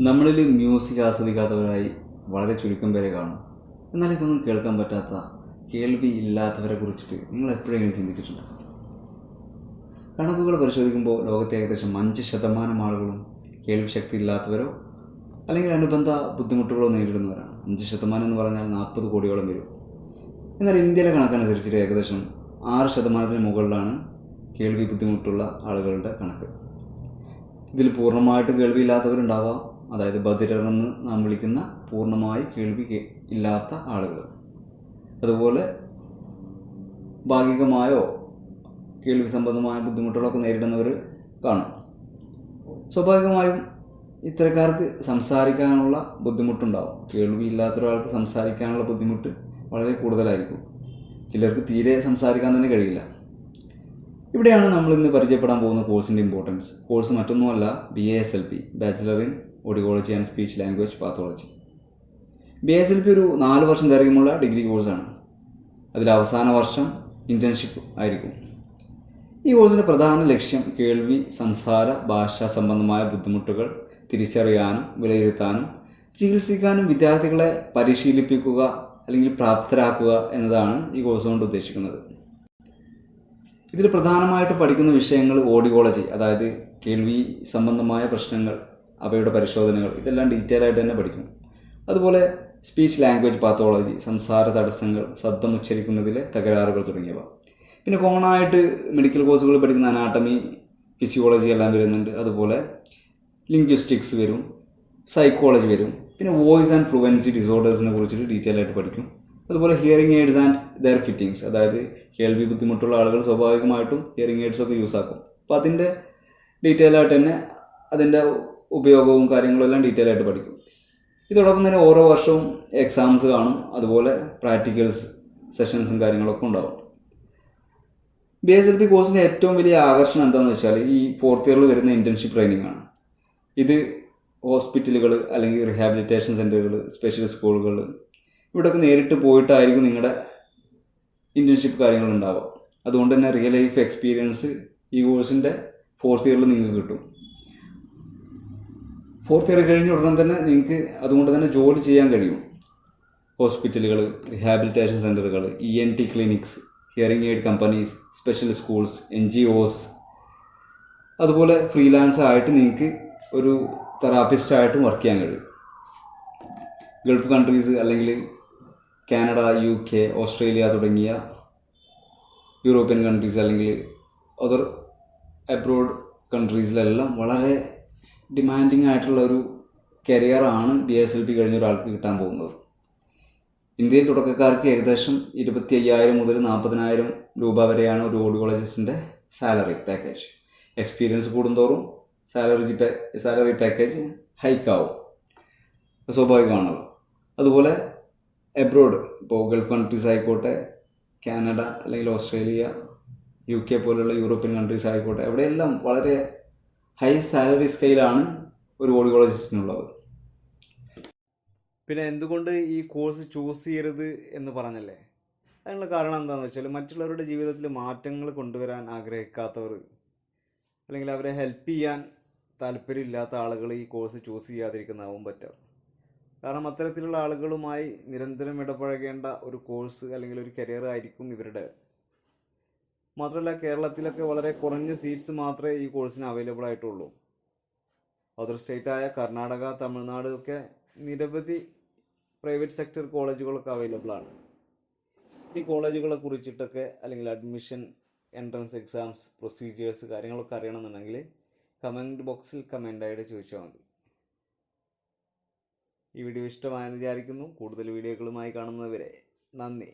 നമ്മളിൽ മ്യൂസിക് ആസ്വദിക്കാത്തവരായി വളരെ ചുരുക്കം പേരെ കാണും. എന്നാൽ ഇതൊന്നും കേൾക്കാൻ പറ്റാത്ത, കേൾവി ഇല്ലാത്തവരെ കുറിച്ചിട്ട് നിങ്ങൾ എപ്പോഴെങ്കിലും ചിന്തിച്ചിട്ടുണ്ടോ? കണക്കുകൾ പരിശോധിക്കുമ്പോൾ ലോകത്തെ ഏകദേശം 5% ആളുകളും കേൾവി ശക്തി ഇല്ലാത്തവരോ അല്ലെങ്കിൽ അനുബന്ധ ബുദ്ധിമുട്ടുകളോ നേരിടുന്നവരാണ്. 5% എന്ന് പറഞ്ഞാൽ 40 കോടിയോളം വരും. എന്നാൽ ഇന്ത്യയിലെ കണക്കനുസരിച്ചിട്ട് ഏകദേശം 6%-ന് മുകളിലാണ് കേൾവി ബുദ്ധിമുട്ടുള്ള ആളുകളുടെ കണക്ക്. ഇതിൽ പൂർണ്ണമായിട്ട് കേൾവിയില്ലാത്തവരുണ്ടാവാം, അതായത് ബധിരരെന്ന് നാം വിളിക്കുന്ന പൂർണ്ണമായി കേൾവി ഇല്ലാത്ത ആളുകൾ. അതുപോലെ ഭാഗികമായോ കേൾവി സംബന്ധമായ ബുദ്ധിമുട്ടുകളൊക്കെ നേരിടുന്നവർ കാണും. സ്വാഭാവികമായും ഇത്തരക്കാർക്ക് സംസാരിക്കാനുള്ള ബുദ്ധിമുട്ടുണ്ടാവും. കേൾവി ഇല്ലാത്ത ഒരാൾക്ക് സംസാരിക്കാനുള്ള ബുദ്ധിമുട്ട് വളരെ കൂടുതലായിരിക്കും. ചിലർക്ക് തീരെ സംസാരിക്കാൻ തന്നെ കഴിയില്ല. ഇവിടെയാണ് നമ്മൾ ഇന്ന് പരിചയപ്പെടാൻ പോകുന്ന കോഴ്സിൻ്റെ ഇമ്പോർട്ടൻസ്. കോഴ്സ് മറ്റൊന്നുമല്ല BASLP, bachelor in audiology and speech language pathology. BASLP ഒരു 4 വർഷം ദൈർഘ്യമുള്ള ഡിഗ്രി കോഴ്സാണ്. അതിൽ അവസാന വർഷം ഇൻറ്റേൺഷിപ്പ് ആയിരിക്കും. ഈ കോഴ്സിൻ്റെ പ്രധാന ലക്ഷ്യം കേൾവി, സംസാര, ഭാഷാ സംബന്ധമായ ബുദ്ധിമുട്ടുകൾ തിരിച്ചറിയാനും വിലയിരുത്താനും ചികിത്സിക്കാനും വിദ്യാർത്ഥികളെ പരിശീലിപ്പിക്കുക അല്ലെങ്കിൽ പ്രാപ്തരാക്കുക എന്നതാണ് ഈ കോഴ്സ് കൊണ്ട് ഉദ്ദേശിക്കുന്നത്. ഇതിൽ പ്രധാനമായിട്ട് പഠിക്കുന്ന വിഷയങ്ങൾ ഓഡിയോളജി, അതായത് കേൾവി സംബന്ധമായ പ്രശ്നങ്ങൾ, അവയുടെ പരിശോധനകൾ, ഇതെല്ലാം ഡീറ്റെയിൽ ആയിട്ട് തന്നെ പഠിക്കും. അതുപോലെ സ്പീച്ച് ലാംഗ്വേജ് പാത്തോളജി, സംസാര തടസ്സങ്ങൾ, ശബ്ദം ഉച്ചരിക്കുന്നതിലെ തകരാറുകൾ തുടങ്ങിയവ. പിന്നെ കോമൺ ആയിട്ട് മെഡിക്കൽ കോഴ്സുകൾ പഠിക്കുന്ന അനാട്ടമി, ഫിസിയോളജി എല്ലാം വരുന്നുണ്ട്. അതുപോലെ ലിംഗ്വിസ്റ്റിക്സ് വരും, സൈക്കോളജി വരും. പിന്നെ വോയിസ് ആൻഡ് ഫ്ലുവൻസി ഡിസോർഡേഴ്സിനെ കുറിച്ചിട്ട് ഡീറ്റെയിൽ ആയിട്ട് പഠിക്കും. അതുപോലെ hearing AIDS and their fittings, അതായത് കേൾവി ബുദ്ധിമുട്ടുള്ള ആളുകൾ സ്വാഭാവികമായിട്ടും ഹിയറിംഗ് എയ്ഡ്സ് ഒക്കെ യൂസ് ആക്കും. അപ്പോൾ അതിൻ്റെ ഡീറ്റെയിൽ ആയിട്ട് തന്നെ അതിൻ്റെ ഉപയോഗവും കാര്യങ്ങളും എല്ലാം ഡീറ്റെയിൽ ആയിട്ട് പഠിക്കും. ഇതോടൊപ്പം തന്നെ ഓരോ വർഷവും എക്സാംസ് കാണും. അതുപോലെ പ്രാക്ടിക്കൽസ് സെഷൻസും കാര്യങ്ങളൊക്കെ ഉണ്ടാവും. BASLP കോഴ്സിൻ്റെ ഏറ്റവും വലിയ ആകർഷണം എന്താണെന്ന് വെച്ചാൽ ഈ 4th ഇയറിൽ വരുന്ന ഇൻറ്റേൺഷിപ്പ് ട്രെയിനിങ് ആണ്. ഇത് ഹോസ്പിറ്റലുകൾ അല്ലെങ്കിൽ റീഹാബിലിറ്റേഷൻ സെൻ്ററുകൾ, സ്പെഷ്യൽ സ്കൂളുകൾ, ഇവിടെയൊക്കെ നേരിട്ട് പോയിട്ടായിരിക്കും നിങ്ങളുടെ ഇൻറ്റേൺഷിപ്പ് കാര്യങ്ങൾ ഉണ്ടാവുക. അതുകൊണ്ട് തന്നെ റിയൽ ലൈഫ് എക്സ്പീരിയൻസ് ഈ കോഴ്സിൻ്റെ 4th ഇയറിൽ നിങ്ങൾക്ക് കിട്ടും. 4th ഇയർ കഴിഞ്ഞ ഉടനെ തന്നെ നിങ്ങൾക്ക് അതുകൊണ്ട് തന്നെ ജോലി ചെയ്യാൻ കഴിയും. ഹോസ്പിറ്റലുകൾ, റീഹാബിലിറ്റേഷൻ സെൻ്ററുകൾ, ENT clinics, hearing aid companies, special schools, NGOs, അതുപോലെ ഫ്രീലാൻസ് ആയിട്ട് നിങ്ങൾക്ക് ഒരു തെറാപ്പിസ്റ്റായിട്ടും വർക്ക് ചെയ്യാൻ കഴിയും. ഗൾഫ് കൺട്രീസ് അല്ലെങ്കിൽ കാനഡ, UK, ഓസ്ട്രേലിയ തുടങ്ങിയ യൂറോപ്യൻ കൺട്രീസ് അല്ലെങ്കിൽ അതർ അബ്രോഡ് കൺട്രീസിലെല്ലാം വളരെ ഡിമാൻഡിങ് ആയിട്ടുള്ള ഒരു കരിയറാണ് BASLP കഴിഞ്ഞ ഒരാൾക്ക് കിട്ടാൻ പോകുന്നത്. ഇന്ത്യയിൽ തുടക്കക്കാർക്ക് ഏകദേശം 25,000 മുതൽ 40,000 രൂപ വരെയാണ് ഒരു ഓഡിയോളജിസ്റ്റിൻ്റെ സാലറി പാക്കേജ്. എക്സ്പീരിയൻസ് കൂടുന്തോറും സാലറി പാക്കേജ് ഹൈക്കാവും, സ്വാഭാവികമാണല്ലോ. അതുപോലെ എബ്രോഡ്, ഇപ്പോൾ ഗൾഫ് കൺട്രീസ് ആയിക്കോട്ടെ, കാനഡ അല്ലെങ്കിൽ ഓസ്ട്രേലിയ, UK പോലുള്ള യൂറോപ്യൻ കൺട്രീസ് ആയിക്കോട്ടെ, അവിടെയെല്ലാം വളരെ ഹൈ സാലറി സ്കെയിലാണ് ഒരു ഓഡിയോളജിസ്റ്റിനുള്ളത്. പിന്നെ എന്തുകൊണ്ട് ഈ കോഴ്സ് ചൂസ് ചെയ്യരുത് എന്ന് പറഞ്ഞല്ലേ? അതിനുള്ള കാരണം എന്താണെന്ന് വെച്ചാൽ മറ്റുള്ളവരുടെ ജീവിതത്തിൽ മാറ്റങ്ങൾ കൊണ്ടുവരാൻ ആഗ്രഹിക്കാത്തവർ അല്ലെങ്കിൽ അവരെ ഹെൽപ്പ് ചെയ്യാൻ താല്പര്യമില്ലാത്ത ആളുകൾ ഈ കോഴ്സ് ചൂസ് ചെയ്യാതിരിക്കുന്നതാവും പറ്റുക. കാരണം അത്തരത്തിലുള്ള ആളുകളുമായി നിരന്തരം ഇടപഴകേണ്ട ഒരു കോഴ്സ് അല്ലെങ്കിൽ ഒരു കരിയർ ആയിരിക്കും ഇവരുടെ. മാത്രമല്ല കേരളത്തിലൊക്കെ വളരെ കുറഞ്ഞ സീറ്റ്സ് മാത്രമേ ഈ കോഴ്സിന് അവൈലബിൾ ആയിട്ടുള്ളൂ. അതർ സ്റ്റേറ്റായ കർണാടക, തമിഴ്നാട് ഒക്കെ നിരവധി പ്രൈവറ്റ് സെക്ടർ കോളേജുകളൊക്കെ അവൈലബിൾ ആണ്. ഈ കോളേജുകളെ കുറിച്ചിട്ടൊക്കെ അല്ലെങ്കിൽ അഡ്മിഷൻ, എൻട്രൻസ് എക്സാംസ്, പ്രൊസീജിയേഴ്സ് കാര്യങ്ങളൊക്കെ അറിയണമെന്നുണ്ടെങ്കിൽ കമൻറ്റ് ബോക്സിൽ കമൻ്റായിട്ട് ചോദിച്ചാൽ മതി. ഈ വീഡിയോ ഇഷ്ടമായെന്ന് വിചാരിക്കുന്നു. കൂടുതൽ വീഡിയോകളുമായി കാണുന്നവരെ നന്ദി.